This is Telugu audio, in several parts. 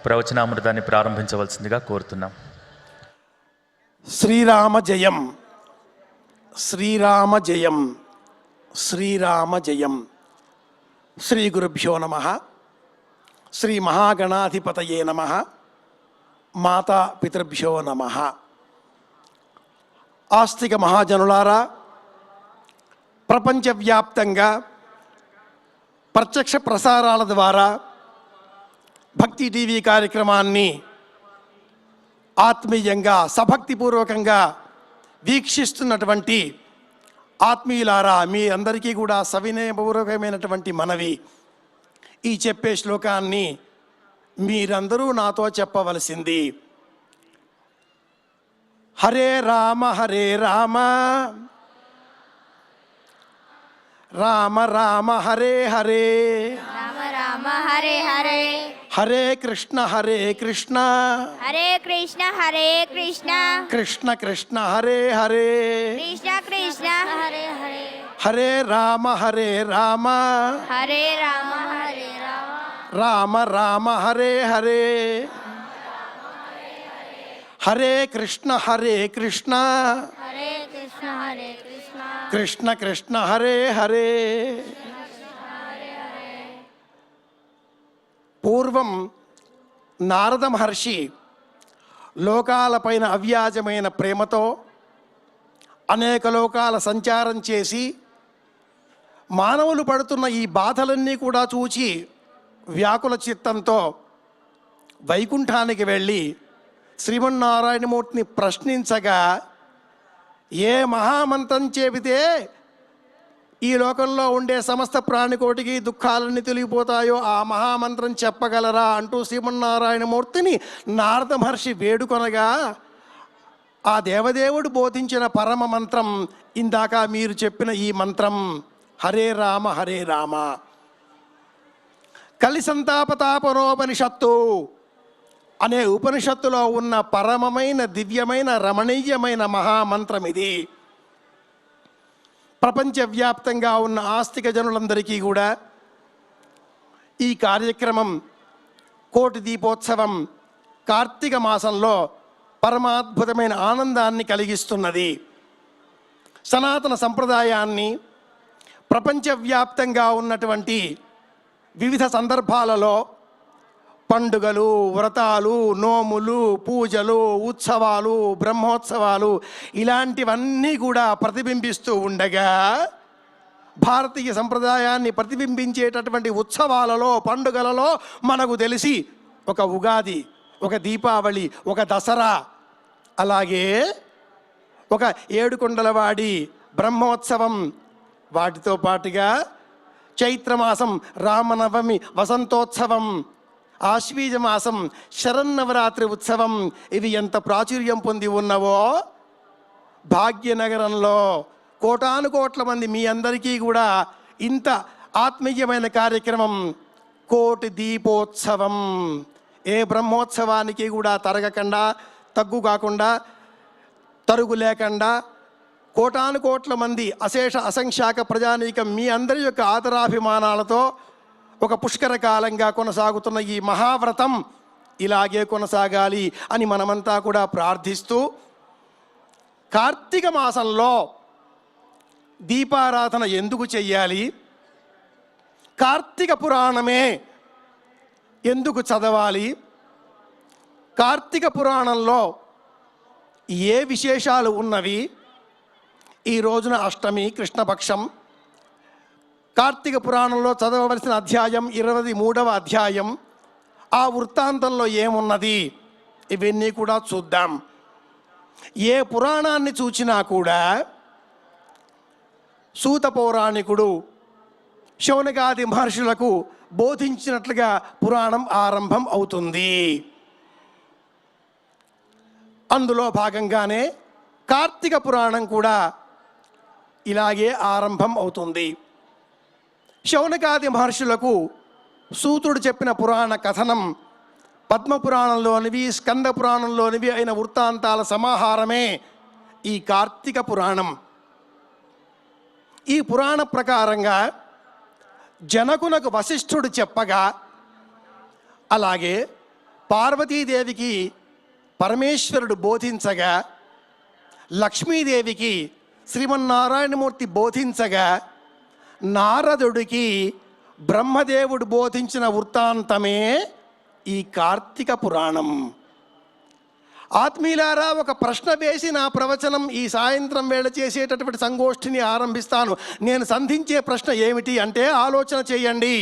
ప్రవచనామృతాన్ని ప్రారంభించవలసిందిగా కోరుతున్నాం. శ్రీరామ జయం, శ్రీరామ జయం, శ్రీరామ జయం. శ్రీ గురుభ్యో నమః. శ్రీ మహాగణాధిపతయే నమః. మాతా పితృభ్యో నమః. ఆస్తిక మహాజనులారా, ప్రపంచవ్యాప్తంగా ప్రత్యక్ష ప్రసారాల ద్వారా భక్తి టీవీ కార్యక్రమాన్ని ఆత్మీయంగా సభక్తిపూర్వకంగా వీక్షిస్తున్నటువంటి ఆత్మీయులారా, మీ అందరికీ కూడా సవినయపూర్వకమైనటువంటి మనవి. ఈ చెప్పే శ్లోకాన్ని మీరందరూ నాతో చెప్పవలసింది. హరే రామ హరే రామ, రామ రామ హరే హరే, రామ రామ హరే హరే, హరే కృష్ణ హరే కృష్ణ, హరే కృష్ణ హరే కృష్ణ, కృష్ణ కృష్ణ హరే హరే, కృష్ణ కృష్ణ హరే హరే, హరే రామ హరే రామ, హరే రామ హరే రామ, రామ రామ హరే హరే, హరే కృష్ణ హరే కృష్ణ, హరే కృష్ణ హరే కృష్ణ, కృష్ణ కృష్ణ హరే హరే. పూర్వం నారద మహర్షి లోకాలపైన అవ్యాజమైన ప్రేమతో అనేక లోకాల సంచారం చేసి మానవులు పడుతున్న ఈ బాధలన్నీ కూడా చూచి వ్యాకుల చిత్తంతో వైకుంఠానికి వెళ్ళి శ్రీమన్నారాయణమూర్తిని ప్రశ్నించగా, ఏ మహామంత్రం చెబితే ఈ లోకంలో ఉండే సమస్త ప్రాణికోటికి దుఃఖాలన్నీ తొలగిపోతాయో ఆ మహామంత్రం చెప్పగలరా అంటూ శ్రీమన్నారాయణమూర్తిని నారద మహర్షి వేడుకొనగా, ఆ దేవదేవుడు బోధించిన పరమ మంత్రం ఇందాక మీరు చెప్పిన ఈ మంత్రం హరే రామ హరే రామ. కలిసంతాపతాపనోపనిషత్తు అనే ఉపనిషత్తులో ఉన్న పరమమైన దివ్యమైన రమణీయమైన మహామంత్రం ఇది. ప్రపంచవ్యాప్తంగా ఉన్న ఆస్తిక జనులందరికీ కూడా ఈ కార్యక్రమం కోటి దీపోత్సవం కార్తీక మాసంలో పరమాద్భుతమైన ఆనందాన్ని కలిగిస్తున్నది. సనాతన సంప్రదాయాన్ని ప్రపంచవ్యాప్తంగా ఉన్నటువంటి వివిధ సందర్భాలలో పండుగలు, వ్రతాలు, నోములు, పూజలు, ఉత్సవాలు, బ్రహ్మోత్సవాలు ఇలాంటివన్నీ కూడా ప్రతిబింబిస్తూ ఉండగా, భారతీయ సంప్రదాయాన్ని ప్రతిబింబించేటటువంటి ఉత్సవాలలో, పండుగలలో మనకు తెలిసి ఒక ఉగాది, ఒక దీపావళి, ఒక దసరా, అలాగే ఒక ఏడుకొండలవాడి బ్రహ్మోత్సవం, వాటితో పాటుగా చైత్రమాసం రామనవమి వసంతోత్సవం, ఆశ్వీజ మాసం శరన్నవరాత్రి ఉత్సవం, ఇవి ఎంత ప్రాచుర్యం పొంది ఉన్నవో భాగ్యనగరంలో కోటాను కోట్ల మంది మీ అందరికీ కూడా ఇంత ఆత్మీయమైన కార్యక్రమం కోటి దీపోత్సవం. ఏ బ్రహ్మోత్సవానికి కూడా తరగకుండా, తగ్గు కాకుండా, తరుగు లేకుండా కోటాను కోట్ల మంది అశేష అసంఖ్యాక ప్రజానీకం మీ అందరి యొక్క ఆదరాభిమానాలతో ఒక పుష్కర కాలంగా కొనసాగుతున్న ఈ మహావ్రతం ఇలాగే కొనసాగాలి అని మనమంతా కూడా ప్రార్థిస్తూ, కార్తీక మాసంలో దీపారాధన ఎందుకు చెయ్యాలి, కార్తీక పురాణమే ఎందుకు చదవాలి, కార్తీక పురాణంలో ఏ విశేషాలు ఉన్నవి, ఈ రోజున అష్టమి కృష్ణపక్షం, కార్తీక పురాణంలో చదవవలసిన అధ్యాయం 23వ అధ్యాయం, ఆ వృత్తాంతంలో ఏమున్నది, ఇవన్నీ కూడా చూద్దాం. ఏ పురాణాన్ని చూచినా కూడా సూత పౌరాణికుడు శౌనకాది మహర్షులకు బోధించినట్లుగా పురాణం ఆరంభం అవుతుంది. అందులో భాగంగానే కార్తీక పురాణం కూడా ఇలాగే ఆరంభం అవుతుంది. శౌనకాది మహర్షులకు సూతుడు చెప్పిన పురాణ కథనం పద్మపురాణంలోనివి, స్కంద పురాణంలోనివి అయిన వృత్తాంతాల సమాహారమే ఈ కార్తీక పురాణం. ఈ పురాణ ప్రకారంగా జనకునకు వశిష్ఠుడు చెప్పగా, అలాగే పార్వతీదేవికి పరమేశ్వరుడు బోధించగా, లక్ష్మీదేవికి శ్రీమన్నారాయణమూర్తి బోధించగా, నారదుడికి బ్రహ్మదేవుడు బోధించిన వృత్తాంతమే ఈ కార్తీక పురాణం. ఆత్మీయులారా, ఒక ప్రశ్న వేసి నా ప్రవచనం ఈ సాయంత్రం వేళ చేసేటటువంటి సంగోష్ఠిని ఆరంభిస్తాను. నేను సంధించే ప్రశ్న ఏమిటి అంటే, ఆలోచన చేయండి.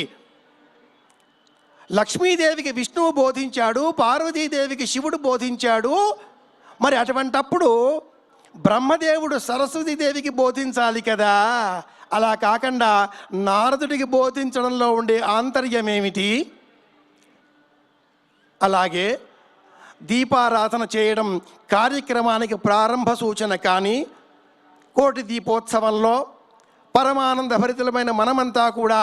లక్ష్మీదేవికి విష్ణువు బోధించాడు, పార్వతీదేవికి శివుడు బోధించాడు. మరి అటువంటప్పుడు బ్రహ్మదేవుడు సరస్వతీదేవికి బోధించాలి కదా. అలా కాకుండా నారదుడికి బోధించడంలో ఉండే ఆంతర్యం ఏమిటి? అలాగే దీపారాధన చేయడం కార్యక్రమానికి ప్రారంభ సూచన. కానీ కోటి దీపోత్సవంలో పరమానంద భరితులమైన మనమంతా కూడా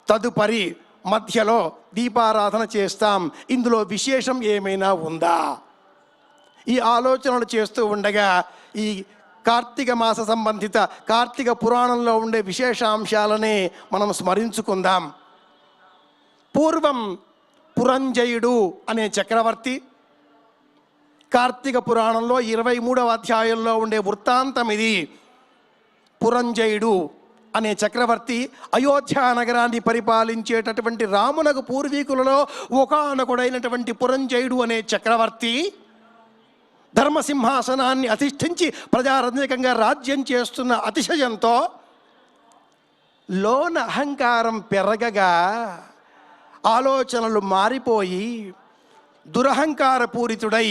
తదుపరి మధ్యలో దీపారాధన చేస్తాం. ఇందులో విశేషం ఏమైనా ఉందా? ఈ ఆలోచనలు చేస్తూ ఉండగా ఈ కార్తీక మాస సంబంధిత కార్తీక పురాణంలో ఉండే విశేషాంశాలనే మనం స్మరించుకుందాం. పూర్వం పురంజయుడు అనే చక్రవర్తి, కార్తీక పురాణంలో 23వ అధ్యాయంలో ఉండే వృత్తాంతం ఇది. పురంజయుడు అనే చక్రవర్తి అయోధ్య నగరాన్ని పరిపాలించేటటువంటి రామునకు పూర్వీకులలో ఒకానొకడైనటువంటి పురంజయుడు అనే చక్రవర్తి ధర్మసింహాసనాన్ని అధిష్ఠించి ప్రజారంజకంగా రాజ్యం చేస్తున్న అతిశయంతో లోన అహంకారం పెరగగా ఆలోచనలు మారిపోయి దురహంకార పూరితుడై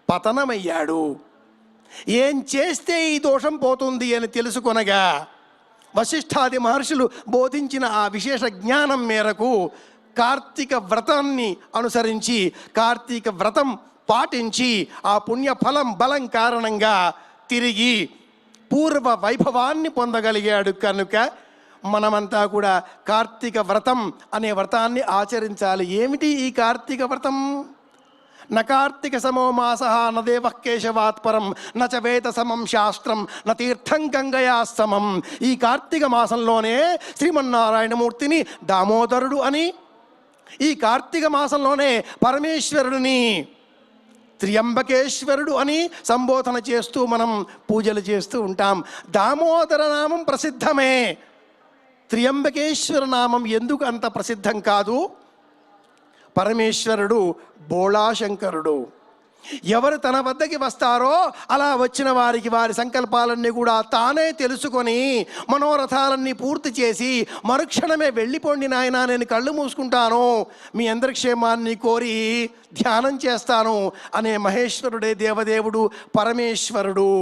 పతనమయ్యాడు. ఏం చేస్తే ఈ దోషం పోతుంది అని తెలుసుకొనగా వశిష్ఠాది మహర్షులు బోధించిన ఆ విశేష జ్ఞానం మేరకు కార్తీక వ్రతాన్ని అనుసరించి, కార్తీక వ్రతం పాటించి ఆ పుణ్యఫలం బలం కారణంగా తిరిగి పూర్వ వైభవాన్ని పొందగలిగాడు. కనుక మనమంతా కూడా కార్తీక వ్రతం అనే వ్రతాన్ని ఆచరించాలి. ఏమిటి ఈ కార్తీక వ్రతం? న కార్తీక సమో మాస న దేవ కేశవాత్పరం న చ వేద సమం శాస్త్రం న తీర్థం గంగయా సమం. ఈ కార్తీక మాసంలోనే శ్రీమన్నారాయణమూర్తిని దామోదరుడు అని, ఈ కార్తీక మాసంలోనే పరమేశ్వరుడిని త్ర్యంబకేశ్వరుడు అని సంబోధన చేస్తూ మనం పూజలు చేస్తూ ఉంటాం. దామోదర నామం ప్రసిద్ధమే, త్ర్యంబకేశ్వర నామం ఎందుకు అంత ప్రసిద్ధం కాదు? పరమేశ్వరుడు బోళాశంకరుడు. ఎవరు తన వద్దకి వస్తారో అలా వచ్చిన వారికి వారి సంకల్పాలన్నీ కూడా తానే తెలుసుకొని మనోరథాలన్నీ పూర్తి చేసి మరుక్షణమే వెళ్ళిపోండి నాయనా, నేను కళ్ళు మూసుకుంటాను, మీ అందరి క్షేమాన్ని కోరి ధ్యానం చేస్తాను అనే మహేశ్వరుడే దేవదేవుడు పరమేశ్వరుడు.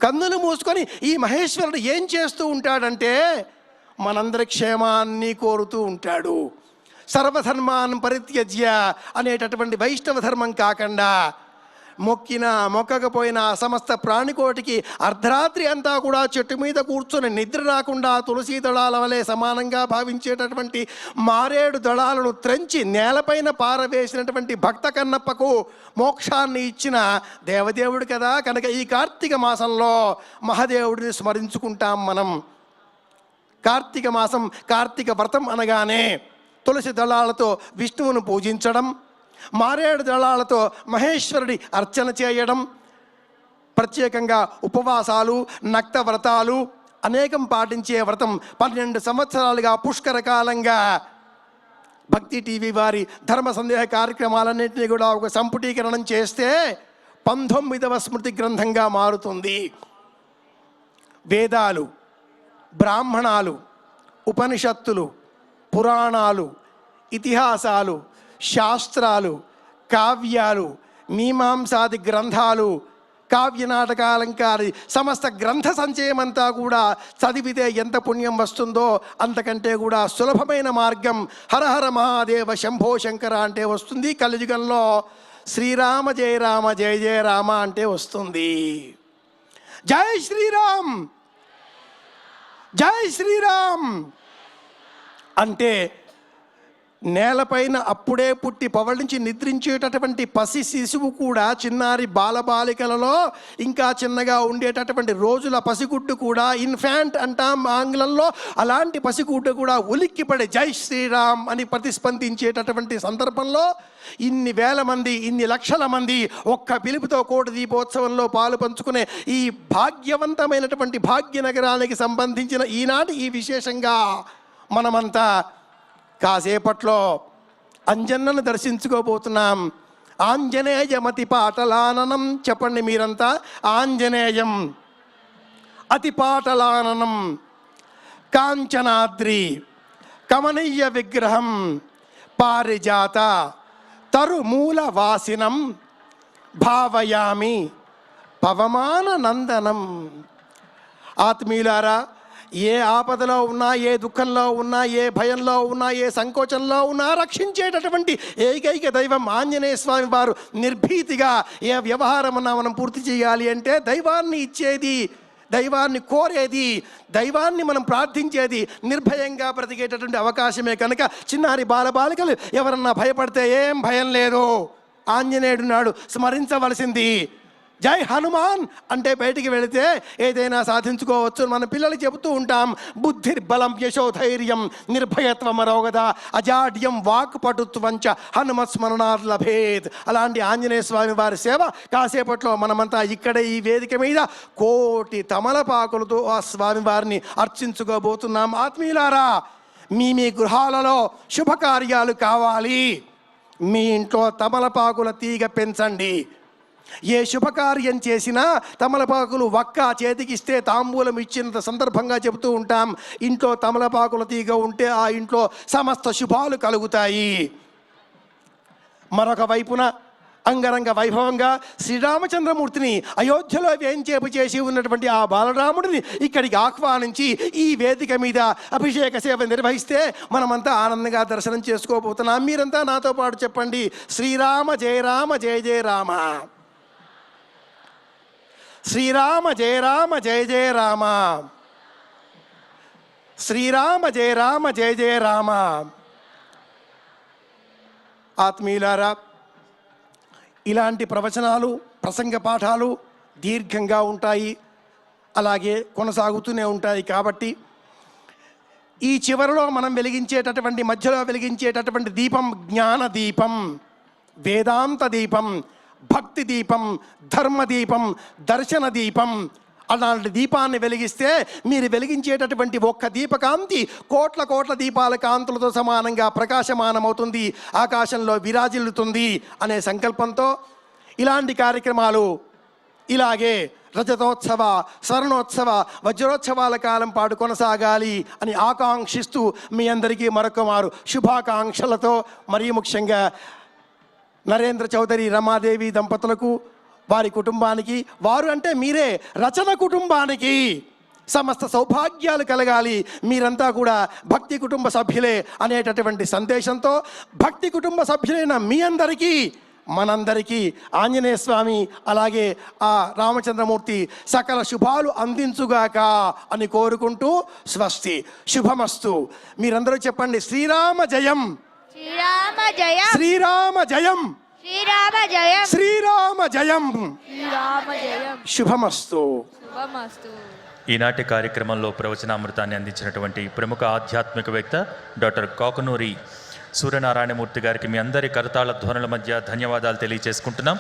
కన్నులు మూసుకొని ఈ మహేశ్వరుడు ఏం చేస్తూ ఉంటాడంటే మనందరి క్షేమాన్ని కోరుతూ ఉంటాడు. సర్వధర్మాన్ పరిత్యజ్య అనేటటువంటి వైష్ణవ ధర్మం కాకుండా మొక్కినా మొక్కకపోయినా సమస్త ప్రాణికోటికి అర్ధరాత్రి అంతా కూడా చెట్టు మీద కూర్చొని నిద్ర రాకుండా తులసి దళాల వలె సమానంగా భావించేటటువంటి మారేడు దళాలను త్రెంచి నేలపైన పారవేసినటువంటి భక్త కన్నప్పకు మోక్షాన్ని ఇచ్చిన దేవదేవుడు కదా. కనుక ఈ కార్తీక మాసంలో మహాదేవుడిని స్మరించుకుంటాం మనం. కార్తీక మాసం, కార్తీక వ్రతం అనగానే తులసి దళాలతో విష్ణువును పూజించడం, మారేడు దళాలతో మహేశ్వరుడి అర్చన చేయడం, ప్రత్యేకంగా ఉపవాసాలు, నక్త వ్రతాలు అనేకం పాటించే వ్రతం 12 సంవత్సరాలుగా పుష్కర కాలంగా భక్తి టీవీ వారి ధర్మ సందేహ కార్యక్రమాలన్నింటినీ కూడా ఒక సంపుటీకరణం చేస్తే 19వ స్మృతి గ్రంథంగా మారుతుంది. వేదాలు, బ్రాహ్మణాలు, ఉపనిషత్తులు, పురాణాలు, ఇతిహాసాలు, శాస్త్రాలు, కావ్యాలు, మీమాంసాది గ్రంథాలు, కావ్య నాటకాలంకారి సమస్త గ్రంథ సంచయమంతా కూడా చదివితే ఎంత పుణ్యం వస్తుందో అంతకంటే కూడా సులభమైన మార్గం హరహర మహాదేవ శంభో శంకర అంటే వస్తుంది. కలియుగంలో శ్రీరామ జయ రామ జయ జయ రామ అంటే వస్తుంది. జై శ్రీరామ్, జై శ్రీరామ్ అంటే నేలపైన అప్పుడే పుట్టి పవళించి నిద్రించేటటువంటి పసి శిశువు కూడా, చిన్నారి బాలబాలికలలో ఇంకా చిన్నగా ఉండేటటువంటి రోజుల పసిగుడ్డు కూడా, ఇన్ఫాంట్ అంటాం ఆంగ్లంలో, అలాంటి పసిగుడ్డు కూడా ఉలిక్కిపడి జై శ్రీరామ్ అని ప్రతిస్పందించేటటువంటి సందర్భంలో ఇన్ని వేల మంది, ఇన్ని లక్షల మంది ఒక్క పిలుపుతో కోటి దీపోత్సవంలో పాలు పంచుకునే ఈ భాగ్యవంతమైనటువంటి భాగ్యనగరానికి సంబంధించిన ఈనాటి ఈ విశేషంగా మనమంతా కాసేపట్లో అంజన్నను దర్శించుకోబోతున్నాం. ఆంజనేయమతి పాటలాననం, చెప్పండి మీరంతా, ఆంజనేయం అతి పాటలాననం, కాంచనాద్రి కమనీయ విగ్రహం, పారిజాత తరుమూల వాసినం, భావయామి పవమాన నందనం. ఆత్మీయులారా, ఏ ఆపదలో ఉన్నా, ఏ దుఃఖంలో ఉన్నా, ఏ భయంలో ఉన్నా, ఏ సంకోచంలో ఉన్నా రక్షించేటటువంటి ఏకైక దైవం ఆంజనేయ స్వామి వారు. నిర్భీతిగా ఏ వ్యవహారమన్నా మనం పూర్తి చేయాలి అంటే దైవాన్ని ఇచ్చేది, దైవాన్ని కోరేది, దైవాన్ని మనం ప్రార్థించేది, నిర్భయంగా బ్రతికేటటువంటి అవకాశమే. కనుక చిన్నారి బాలబాలికలు ఎవరన్నా భయపడితే ఏం భయం లేదు, ఆంజనేయుడున్నాడు, స్మరించవలసింది జై హనుమాన్ అంటే బయటికి వెళితే ఏదైనా సాధించుకోవచ్చు. మన పిల్లలకి చెబుతూ ఉంటాం, బుద్ధిర్బలం యశోధైర్యం నిర్భయత్వం అరోగదా అజాడ్యం వాక్పటుత్వంచ హనుమత్స్మరణాత్ లభేత్. అలాంటి ఆంజనేయ స్వామి వారి సేవ కాసేపట్లో మనమంతా ఇక్కడ ఈ వేదిక మీద కోటి తమలపాకులతో ఆ స్వామి వారిని అర్చించుకోబోతున్నాం. ఆత్మీయులారా, మీ గృహాలలో శుభకార్యాలు కావాలి, మీ ఇంట్లో తమలపాకుల తీగ పెంచండి. ఏ శుభకార్యం చేసినా తమలపాకులు ఒక్క చేతికిస్తే తాంబూలం ఇచ్చినంత సందర్భంగా చెబుతూ ఉంటాం. ఇంట్లో తమలపాకుల తీగ ఉంటే ఆ ఇంట్లో సమస్త శుభాలు కలుగుతాయి. మరొక వైపున అంగరంగ వైభవంగా శ్రీరామచంద్రమూర్తిని అయోధ్యలో వేంచేపు చేసి ఉన్నటువంటి ఆ బాలరాముడిని ఇక్కడికి ఆహ్వానించి ఈ వేదిక మీద అభిషేక సేవ నిర్వహిస్తే మనమంతా ఆనందంగా దర్శనం చేసుకోబోతున్నాం. మీరంతా నాతో పాటు చెప్పండి, శ్రీరామ జయ రామ జయ జయ రామ, శ్రీరామ జయ రామ జయ జయ రామ, శ్రీరామ జయ రామ జయ జయ రామ. ఆత్మీయులారా, ఇలాంటి ప్రవచనాలు, ప్రసంగ పాఠాలు దీర్ఘంగా ఉంటాయి, అలాగే కొనసాగుతూనే ఉంటాయి. కాబట్టి ఈ చివరిలో మనం వెలిగించేటటువంటి, మధ్యలో వెలిగించేటటువంటి దీపం జ్ఞాన దీపం, వేదాంత దీపం, భక్తి దీపం, ధర్మ దీపం, దర్శన దీపం. అలాంటి దీపాన్ని వెలిగిస్తే మీరు వెలిగించేటటువంటి ఒక్క దీపకాంతి కోట్ల కోట్ల దీపాల కాంతులతో సమానంగా ప్రకాశమానమవుతుంది, ఆకాశంలో విరాజిల్లుతుంది అనే సంకల్పంతో ఇలాంటి కార్యక్రమాలు ఇలాగే రజతోత్సవ, స్వర్ణోత్సవ, వజ్రోత్సవాల కాలం పాటు కొనసాగాలి అని ఆకాంక్షిస్తూ మీ అందరికీ మరొక మారు శుభాకాంక్షలతో, మరీ ముఖ్యంగా నరేంద్ర చౌదరి రమాదేవి దంపతులకు, వారి కుటుంబానికి, వారు అంటే మీరే, రచన కుటుంబానికి సమస్త సౌభాగ్యాలు కలగాలి, మీరంతా కూడా భక్తి కుటుంబ సభ్యులే అనేటటువంటి సందేశంతో భక్తి కుటుంబ సభ్యులైన మీ అందరికీ, మనందరికీ ఆంజనేయ స్వామి అలాగే ఆ రామచంద్రమూర్తి సకల శుభాలు అందించుగాక అని కోరుకుంటూ స్వస్తి, శుభమస్తు. మీరందరూ చెప్పండి, శ్రీరామ జయం, శ్రీరామ జయం, శ్రీరామ జయం, శ్రీరామ జయం, శ్రీరామ జయం, శ్రీరామ జయం. శుభమస్తు. శుభమస్తు. ఈనాటి కార్యక్రమంలో ప్రవచనామృతాన్ని అందించినటువంటి ప్రముఖ ఆధ్యాత్మికవేత్త డాక్టర్ కాకునూరి సూర్యనారాయణమూర్తి గారికి మీ అందరి కరతాళ ధ్వనుల మధ్య ధన్యవాదాలు తెలియజేసుకుంటున్నాం.